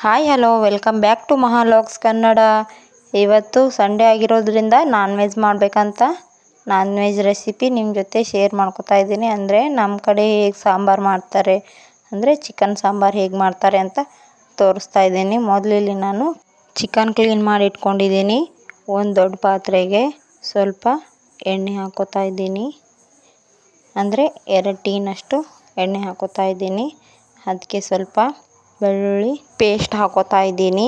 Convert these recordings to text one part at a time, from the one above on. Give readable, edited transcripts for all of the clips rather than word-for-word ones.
Hi hello welcome back to ಮಹಾಲಾಗ್ಸ್ ಕನ್ನಡ. ಇವತ್ತು Sunday ಆಗಿರೋದ್ರಿಂದ ನಾನ್ ವೆಜ್ ಮಾಡಬೇಕಂತ ನಾನ್ ವೆಜ್ ರೆಸಿಪಿ ನಿಮ್ಮ ಜೊತೆ ಶೇರ್ ಮಾಡ್ಕೊತಾ ಇದ್ದೀನಿ. ಅಂದರೆ ನಮ್ಮ ಕಡೆ ಹೇಗೆ ಸಾಂಬಾರು ಮಾಡ್ತಾರೆ, ಅಂದರೆ ಚಿಕನ್ ಸಾಂಬಾರು ಹೇಗೆ ಮಾಡ್ತಾರೆ ಅಂತ ತೋರಿಸ್ತಾ ಇದ್ದೀನಿ. ಮೊದಲಿಲ್ಲಿ ನಾನು ಚಿಕನ್ ಕ್ಲೀನ್ ಮಾಡಿ ಇಟ್ಕೊಂಡಿದ್ದೀನಿ. ಒಂದು ದೊಡ್ಡ ಪಾತ್ರೆಗೆ ಸ್ವಲ್ಪ ಎಣ್ಣೆ ಹಾಕೋತಾ ಇದ್ದೀನಿ. ಅಂದರೆ 2 ಟೀನಷ್ಟು ಎಣ್ಣೆ ಹಾಕೋತಾ ಇದ್ದೀನಿ. ಅದಕ್ಕೆ ಸ್ವಲ್ಪ ಬೆಳ್ಳುಳ್ಳಿ ಪೇಸ್ಟ್ ಹಾಕೋತಾ ಇದ್ದೀನಿ.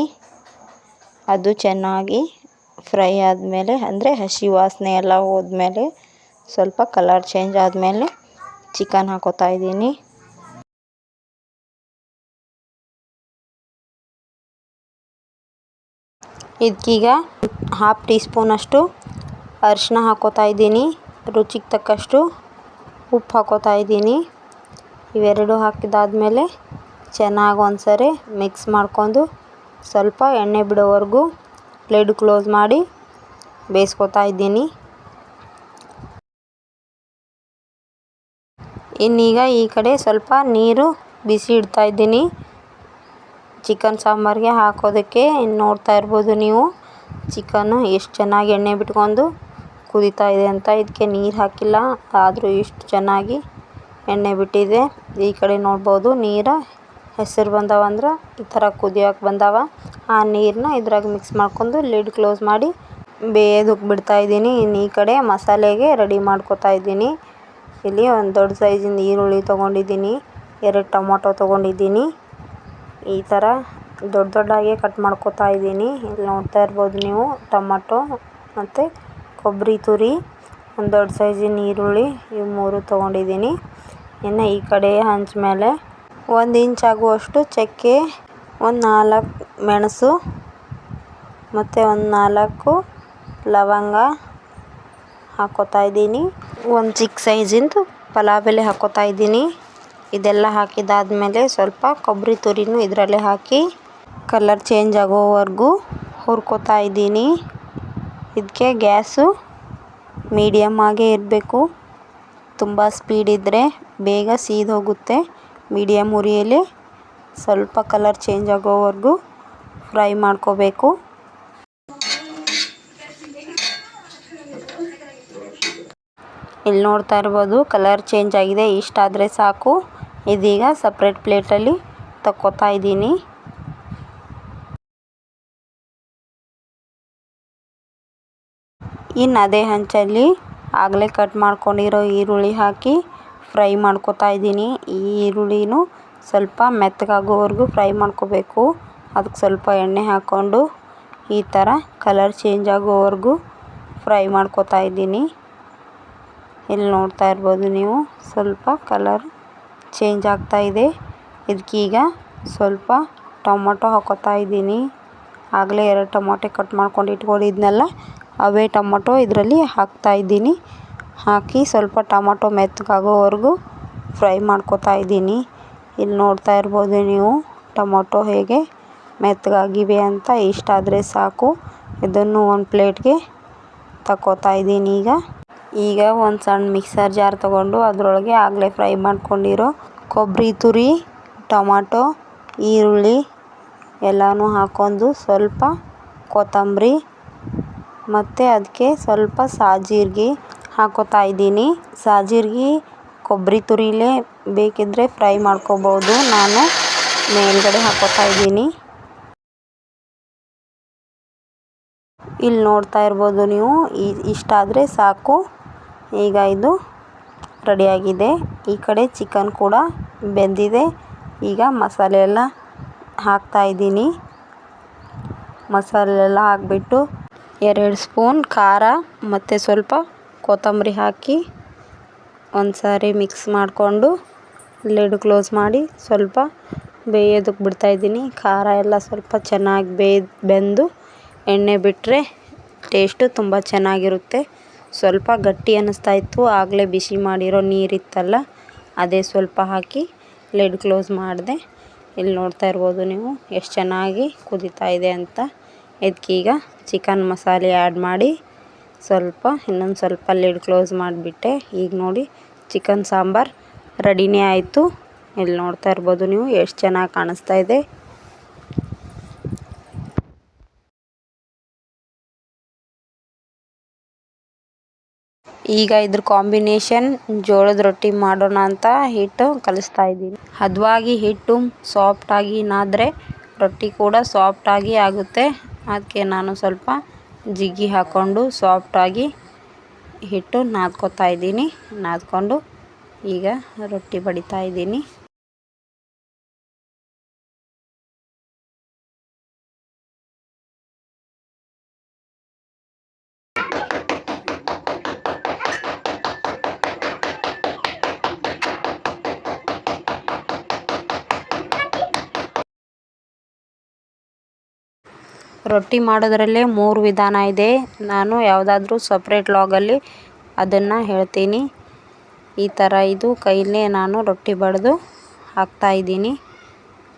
ಅದು ಚೆನ್ನಾಗಿ ಫ್ರೈ ಆದಮೇಲೆ, ಅಂದರೆ ಹಸಿ ವಾಸನೆ ಎಲ್ಲ ಹೋದ್ಮೇಲೆ, ಸ್ವಲ್ಪ ಕಲರ್ ಚೇಂಜ್ ಆದಮೇಲೆ ಚಿಕನ್ ಹಾಕೋತಾ ಇದ್ದೀನಿ. ಇದಕ್ಕೀಗ 1/2 ಟೀ ಸ್ಪೂನಷ್ಟು ಅರಿಶಿನ ಹಾಕೋತಾ ಇದ್ದೀನಿ. ರುಚಿಗೆ ತಕ್ಕಷ್ಟು ಉಪ್ಪು ಹಾಕೋತಾ ಇದ್ದೀನಿ. ಇವೆರಡು ಹಾಕಿದಾದ್ಮೇಲೆ ಚೆನ್ನಾಗಿ ಒಂದ್ಸರಿ ಮಿಕ್ಸ್ ಮಾಡ್ಕೊಂಡು ಸ್ವಲ್ಪ ಎಣ್ಣೆ ಬಿಡೋವರೆಗೂ ಲಿಡ್ ಕ್ಲೋಸ್ ಮಾಡಿ ಬೇಯಿಸ್ಕೊತಾ ಇದ್ದೀನಿ. ಇನ್ನೀಗ ಈ ಕಡೆ ಸ್ವಲ್ಪ ನೀರು ಬಿಸಿ ಇಡ್ತಾ ಇದ್ದೀನಿ ಚಿಕನ್ ಸಾಂಬಾರಿಗೆ ಹಾಕೋದಕ್ಕೆ. ನೋಡ್ತಾ ಇರ್ಬೋದು ನೀವು ಚಿಕನ್ನು ಎಷ್ಟು ಚೆನ್ನಾಗಿ ಎಣ್ಣೆ ಬಿಟ್ಕೊಂಡು ಕುದೀತಾ ಇದೆ ಅಂತ. ಇದಕ್ಕೆ ನೀರು ಹಾಕಿಲ್ಲ, ಆದರೂ ಇಷ್ಟು ಚೆನ್ನಾಗಿ ಎಣ್ಣೆ ಬಿಟ್ಟಿದೆ. ಈ ಕಡೆ ನೋಡ್ಬೋದು ನೀರು ಹೆಸರು ಬಂದವ, ಅಂದ್ರೆ ಈ ಥರ ಕುದಿಯೋಕೆ ಬಂದವ. ಆ ನೀರನ್ನ ಇದ್ರಾಗ ಮಿಕ್ಸ್ ಮಾಡ್ಕೊಂಡು ಲಿಡ್ ಕ್ಲೋಸ್ ಮಾಡಿ ಬೇಯೋದಕ್ಕೆ ಬಿಡ್ತಾ ಇದ್ದೀನಿ. ಇನ್ನು ಈ ಕಡೆ ಮಸಾಲೆಗೆ ರೆಡಿ ಮಾಡ್ಕೊತಾ ಇದ್ದೀನಿ. ಇಲ್ಲಿ ಒಂದು ದೊಡ್ಡ ಸೈಜಿಂದ ಈರುಳ್ಳಿ ತೊಗೊಂಡಿದ್ದೀನಿ, 2 ಟೊಮೊಟೊ ತೊಗೊಂಡಿದ್ದೀನಿ. ಈ ಥರ ದೊಡ್ಡ ದೊಡ್ಡಾಗಿ ಕಟ್ ಮಾಡ್ಕೊತಾ ಇದ್ದೀನಿ. ಇಲ್ಲಿ ನೋಡ್ತಾ ಇರ್ಬೋದು ನೀವು ಟೊಮೊಟೊ ಮತ್ತು ಕೊಬ್ಬರಿ ತುರಿ, ಒಂದು ದೊಡ್ಡ ಸೈಜಿನ ಈರುಳ್ಳಿ, ಇವು 3 ತೊಗೊಂಡಿದ್ದೀನಿ. ಇನ್ನು ಈ ಕಡೆ ಹಂಚ ಮೇಲೆ 1 ಇಂಚ್ ಆಗುವಷ್ಟು ಚಕ್ಕೆ, ಒಂದು 4 ಮೆಣಸು ಮತ್ತು ಒಂದು 4 ಲವಂಗ ಹಾಕೋತಾ ಇದ್ದೀನಿ. ಒಂದು ಚಿಕ್ಕ ಸೈಜಿಂದು ಪಲಾವ್ ಎಲೆ ಹಾಕೋತಾ ಇದ್ದೀನಿ. ಇದೆಲ್ಲ ಹಾಕಿದಾದ್ಮೇಲೆ ಸ್ವಲ್ಪ ಕೊಬ್ಬರಿ ತುರಿನೂ ಇದರಲ್ಲೇ ಹಾಕಿ ಕಲರ್ ಚೇಂಜ್ ಆಗೋವರೆಗೂ ಹುರ್ಕೋತಾ ಇದ್ದೀನಿ. ಇದಕ್ಕೆ ಗ್ಯಾಸು ಮೀಡಿಯಮ್ ಆಗೇ ಇರಬೇಕು. ತುಂಬ ಸ್ಪೀಡ್ ಇದ್ದರೆ ಬೇಗ ಸೀದೋಗುತ್ತೆ. ಮೀಡಿಯಮ್ ಉರಿಯಲ್ಲಿ ಸ್ವಲ್ಪ ಕಲರ್ ಚೇಂಜ್ ಆಗೋವರೆಗೂ ಫ್ರೈ ಮಾಡ್ಕೋಬೇಕು. ಇಲ್ಲಿ ನೋಡ್ತಾ ಇರ್ಬೋದು ಕಲರ್ ಚೇಂಜ್ ಆಗಿದೆ. ಇಷ್ಟಾದರೆ ಸಾಕು. ಇದೀಗ ಸಪ್ರೇಟ್ ಪ್ಲೇಟಲ್ಲಿ ತಕ್ಕೋತಾ ಇದ್ದೀನಿ. ಇನ್ನು ಅದೇ ಹಂಚಲ್ಲಿ ಆಗಲೇ ಕಟ್ ಮಾಡ್ಕೊಂಡಿರೋ ಈರುಳ್ಳಿ ಹಾಕಿ ಫ್ರೈ ಮಾಡ್ಕೋತಾ ಇದ್ದೀನಿ. ಈ ಈರುಳ್ಳಿನೂ ಸ್ವಲ್ಪ ಮೆತ್ತಗಾಗೋವರೆಗೂ ಫ್ರೈ ಮಾಡ್ಕೋಬೇಕು. ಅದಕ್ಕೆ ಸ್ವಲ್ಪ ಎಣ್ಣೆ ಹಾಕ್ಕೊಂಡು ಈ ಥರ ಕಲರ್ ಚೇಂಜ್ ಆಗೋವರೆಗೂ ಫ್ರೈ ಮಾಡ್ಕೋತಾ ಇದ್ದೀನಿ. ಇಲ್ಲಿ ನೋಡ್ತಾ ಇರ್ಬೋದು ನೀವು ಸ್ವಲ್ಪ ಕಲರ್ ಚೇಂಜ್ ಆಗ್ತಾ ಇದೆ. ಇದಕ್ಕೀಗ ಸ್ವಲ್ಪ ಟೊಮೊಟೊ ಹಾಕೋತಾ ಇದ್ದೀನಿ. ಆಗಲೇ 2 ಟೊಮೊಟೊ ಕಟ್ ಮಾಡ್ಕೊಂಡು ಇಟ್ಕೊಂಡಿದ್ನಲ್ಲ, ಅವೇ ಟೊಮೊಟೊ ಇದರಲ್ಲಿ ಹಾಕ್ತಾ ಇದ್ದೀನಿ. ಹಾಕಿ ಸ್ವಲ್ಪ ಟೊಮೊಟೊ ಮೆತ್ತಗಾಗೋವರೆಗೂ ಫ್ರೈ ಮಾಡ್ಕೋತಾ ಇದ್ದೀನಿ. ಇಲ್ಲಿ ನೋಡ್ತಾ ಇರ್ಬೋದು ನೀವು ಟೊಮೊಟೊ ಹೇಗೆ ಮೆತ್ತಗಾಗಿವೆ ಅಂತ. ಇಷ್ಟಾದರೆ ಸಾಕು. ಇದನ್ನು ಒಂದು ಪ್ಲೇಟ್ಗೆ ತಕ್ಕೋತಾ ಇದ್ದೀನಿ. ಈಗ ಒಂದು ಸಣ್ಣ ಮಿಕ್ಸರ್ ಜಾರ್ ತೊಗೊಂಡು ಅದರೊಳಗೆ ಆಗಲೇ ಫ್ರೈ ಮಾಡ್ಕೊಂಡಿರೋ ಕೊಬ್ಬರಿ ತುರಿ, ಟೊಮೊಟೊ, ಈರುಳ್ಳಿ ಎಲ್ಲನೂ ಹಾಕ್ಕೊಂಡು ಸ್ವಲ್ಪ ಕೊತ್ತಂಬರಿ ಮತ್ತು ಅದಕ್ಕೆ ಸ್ವಲ್ಪ ಸಾಜೀರಿಗೆ ಹಾಕೋತಾ ಇದ್ದೀನಿ. ಸಾಜೀರಿಗೆ ಕೊಬ್ಬರಿ ತುರಿಲೇ ಬೇಕಿದ್ದರೆ ಫ್ರೈ ಮಾಡ್ಕೋಬೋದು. ನಾನು ಮೇಲ್ಗಡೆ ಹಾಕೋತಾ ಇದ್ದೀನಿ. ಇಲ್ಲಿ ನೋಡ್ತಾ ಇರ್ಬೋದು ನೀವು ಇಷ್ಟಾದರೆ ಸಾಕು. ಈಗ ಇದು ರೆಡಿಯಾಗಿದೆ. ಈ ಕಡೆ ಚಿಕನ್ ಕೂಡ ಬೆಂದಿದೆ. ಈಗ ಮಸಾಲೆ ಎಲ್ಲ ಹಾಕ್ತಾ ಇದ್ದೀನಿ. ಮಸಾಲೆ ಎಲ್ಲ ಹಾಕಿಬಿಟ್ಟು 2 ಸ್ಪೂನ್ ಖಾರ ಮತ್ತು ಸ್ವಲ್ಪ ಕೊತ್ತಂಬರಿ ಹಾಕಿ ಒಂದು ಸಾರಿ ಮಿಕ್ಸ್ ಮಾಡಿಕೊಂಡು ಲಿಡ್ ಕ್ಲೋಸ್ ಮಾಡಿ ಸ್ವಲ್ಪ ಬೇಯೋದಕ್ಕೆ ಬಿಡ್ತಾಯಿದ್ದೀನಿ. ಖಾರ ಎಲ್ಲ ಸ್ವಲ್ಪ ಚೆನ್ನಾಗಿ ಬೆಂದು ಎಣ್ಣೆ ಬಿಟ್ಟರೆ ಟೇಸ್ಟು ತುಂಬ ಚೆನ್ನಾಗಿರುತ್ತೆ. ಸ್ವಲ್ಪ ಗಟ್ಟಿ ಅನ್ನಿಸ್ತಾಯಿತ್ತು, ಆಗಲೇ ಬಿಸಿ ಮಾಡಿರೋ ನೀರಿತ್ತಲ್ಲ ಅದೇ ಸ್ವಲ್ಪ ಹಾಕಿ ಲಿಡ್ ಕ್ಲೋಸ್ ಮಾಡಿದೆ. ಇಲ್ಲಿ ನೋಡ್ತಾ ಇರ್ಬೋದು ನೀವು ಎಷ್ಟು ಚೆನ್ನಾಗಿ ಕುದೀತಾ ಇದೆ ಅಂತ. ಇದಕ್ಕೀಗ ಚಿಕನ್ ಮಸಾಲೆ ಆ್ಯಡ್ ಮಾಡಿ ಇನ್ನೊಂದು ಸ್ವಲ್ಪ ಲಿಡ್ ಕ್ಲೋಸ್ ಮಾಡಿಬಿಟ್ಟೆ. ಈಗ ನೋಡಿ ಚಿಕನ್ ಸಾಂಬಾರು ರೆಡಿನೇ ಆಯಿತು. ಇಲ್ಲಿ ನೋಡ್ತಾ ಇರ್ಬೋದು ನೀವು ಎಷ್ಟು ಚೆನ್ನಾಗಿ ಕಾಣಿಸ್ತಾ ಇದೆ. ಈಗ ಇದ್ರ ಕಾಂಬಿನೇಷನ್ ಜೋಳದ ರೊಟ್ಟಿ ಮಾಡೋಣ ಅಂತ ಹಿಟ್ಟು ಕಲಿಸ್ತಾ ಇದ್ದೀನಿ. ಹದವಾಗಿ ಹಿಟ್ಟು ಸಾಫ್ಟಾಗಿ ನಾದರೆ ರೊಟ್ಟಿ ಕೂಡ ಸಾಫ್ಟಾಗಿ ಆಗುತ್ತೆ. ಅದಕ್ಕೆ ನಾನು ಸ್ವಲ್ಪ ಜಿಗಿ ಹಾಕ್ಕೊಂಡು ಸಾಫ್ಟಾಗಿ ಹಿಟ್ಟು ನಾದ್ಕೊತಾ ಇದ್ದೀನಿ. ನಾದ್ಕೊಂಡು ಈಗ ರೊಟ್ಟಿ ಬಡಿತಾ ಇದ್ದೀನಿ. ರೊಟ್ಟಿ ಮಾಡೋದ್ರಲ್ಲೇ 3 ವಿಧಾನ ಇದೆ. ನಾನು ಯಾವುದಾದ್ರೂ ಸಪ್ರೇಟ್ ವ್ಲಾಗಲ್ಲಿ ಅದನ್ನು ಹೇಳ್ತೀನಿ. ಈ ಥರ ಇದು ಕೈಲೇ ನಾನು ರೊಟ್ಟಿ ಬಡಿದು ಹಾಕ್ತಾಯಿದ್ದೀನಿ.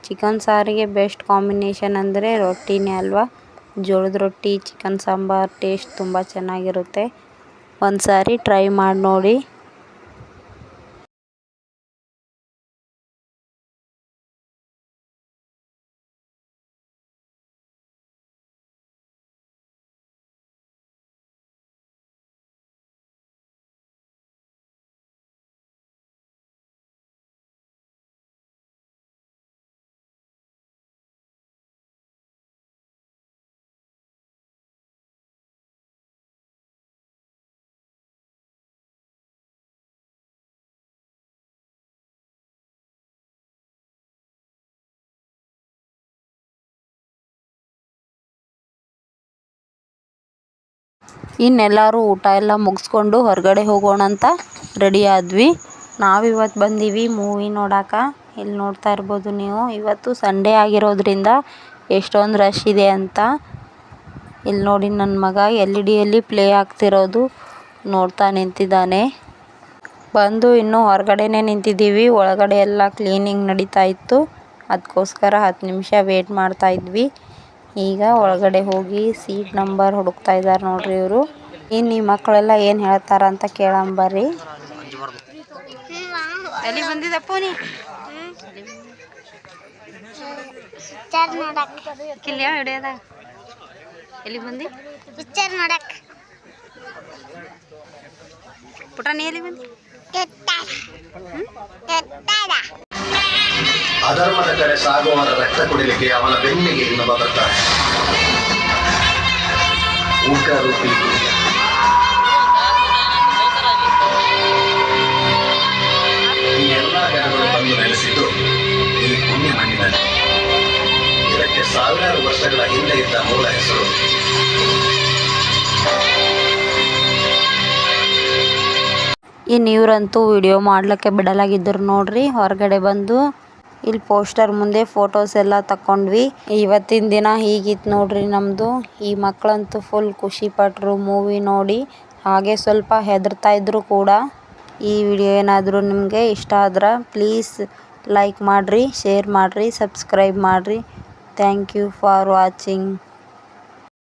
ಚಿಕನ್ ಸಾರಿಗೆ ಬೆಸ್ಟ್ ಕಾಂಬಿನೇಷನ್ ಅಂದರೆ ರೊಟ್ಟಿನೇ ಅಲ್ವಾ. ಜೋಳದ ರೊಟ್ಟಿ ಚಿಕನ್ ಸಾಂಬಾರು ಟೇಸ್ಟ್ ತುಂಬ ಚೆನ್ನಾಗಿರುತ್ತೆ. ಒಂದು ಸಾರಿ ಟ್ರೈ ಮಾಡಿ ನೋಡಿ. ಇನ್ನೆಲ್ಲರೂ ಊಟ ಎಲ್ಲ ಮುಗಿಸ್ಕೊಂಡು ಹೊರಗಡೆ ಹೋಗೋಣ ಅಂತ ರೆಡಿ ಆದ್ವಿ. ನಾವಿವತ್ತು ಬಂದೀವಿ ಮೂವಿ ನೋಡೋಕೆ. ಇಲ್ಲಿ ನೋಡ್ತಾ ಇರ್ಬೋದು ನೀವು, ಇವತ್ತು ಸಂಡೇ ಆಗಿರೋದ್ರಿಂದ ಎಷ್ಟೊಂದು ರಶ್ ಇದೆ ಅಂತ. ಇಲ್ಲಿ ನೋಡಿ ನನ್ನ ಮಗ LED ಪ್ಲೇ ಆಗ್ತಿರೋದು ನೋಡ್ತಾ ನಿಂತಿದ್ದಾನೆ. ಬಂದು ಇನ್ನೂ ಹೊರಗಡೆನೇ ನಿಂತಿದ್ದೀವಿ. ಒಳಗಡೆ ಎಲ್ಲ ಕ್ಲೀನಿಂಗ್ ನಡೀತಾ ಇತ್ತು. ಅದಕ್ಕೋಸ್ಕರ 10 ನಿಮಿಷ ವೇಟ್ ಮಾಡ್ತಾ ಇದ್ವಿ. ಈಗ ಒಳಗಡೆ ಹೋಗಿ ಸೀಟ್ ನಂಬರ್ ಹುಡುಕ್ತಾ ಇದ್ದಾರೆ ನೋಡ್ರಿ ಇವರು. ಇನ್ನು ಈ ಮಕ್ಕಳೆಲ್ಲ ಏನು ಹೇಳ್ತಾರ ಅಂತ ಕೇಳಂಬರ್ರಿ. ಎಲ್ಲಿ ಬಂದಿದ್ದಪ್ಪ ನೀ? ಎಲ್ಲಿ ಬಂದಿ? ಪಿಕ್ಚರ್ ನೋಡಕ್. ಪುಟ ನೀ ಎಲ್ಲಿ ಬಂದಿ? ಅಧರ್ಮದ ಕಡೆ ಸಾಗುವವರ ರಕ್ತ ಕುಡಿಲಿಕ್ಕೆ ಅವನ ಬೆನ್ನಿಗೆ ಇನ್ನೊಬ್ಬ ಬರ್ತಾನೆ. ಉಗ್ರರು ಈ ಎಲ್ಲ ಜನಗಳು ಬಂದು ನೆಲೆಸಿದ್ದು ಈ ಪುಣ್ಯ ಮಣ್ಣಿನಲ್ಲಿ. ಇದಕ್ಕೆ ಸಾವಿರಾರು ವರ್ಷಗಳ ಹಿಂದೆ ಇದ್ದ ಮೂಲ ಹೆಸರು ಇನ್ನು ಇವರಂತೂ ವಿಡಿಯೋ ಮಾಡ್ಲಿಕ್ಕೆ ಬಿಡಲಾಗಿದ್ದರು ನೋಡ್ರಿ. ಹೊರಗಡೆ ಬಂದು ಇಲ್ಲಿ ಪೋಸ್ಟರ್ ಮುಂದೆ ಫೋಟೋಸ್ ಎಲ್ಲ ತಗೊಂಡ್ವಿ. ಇವತ್ತಿನ ದಿನ ಹೀಗಿತ್ತು ನೋಡ್ರಿ ನಮ್ಮದು. ಈ ಮಕ್ಕಳಂತೂ ಫುಲ್ ಖುಷಿ ಪಟ್ಟರು ಮೂವಿ ನೋಡಿ. ಹಾಗೆ ಸ್ವಲ್ಪ ಹೆದರ್ತಾ ಇದ್ರು ಕೂಡ. ಈ ವಿಡಿಯೋ ಏನಾದರೂ ನಿಮಗೆ ಇಷ್ಟ ಆದ್ರೆ ಪ್ಲೀಸ್ ಲೈಕ್ ಮಾಡಿರಿ, ಶೇರ್ ಮಾಡಿರಿ, ಸಬ್ಸ್ಕ್ರೈಬ್ ಮಾಡಿರಿ. Thank you for watching.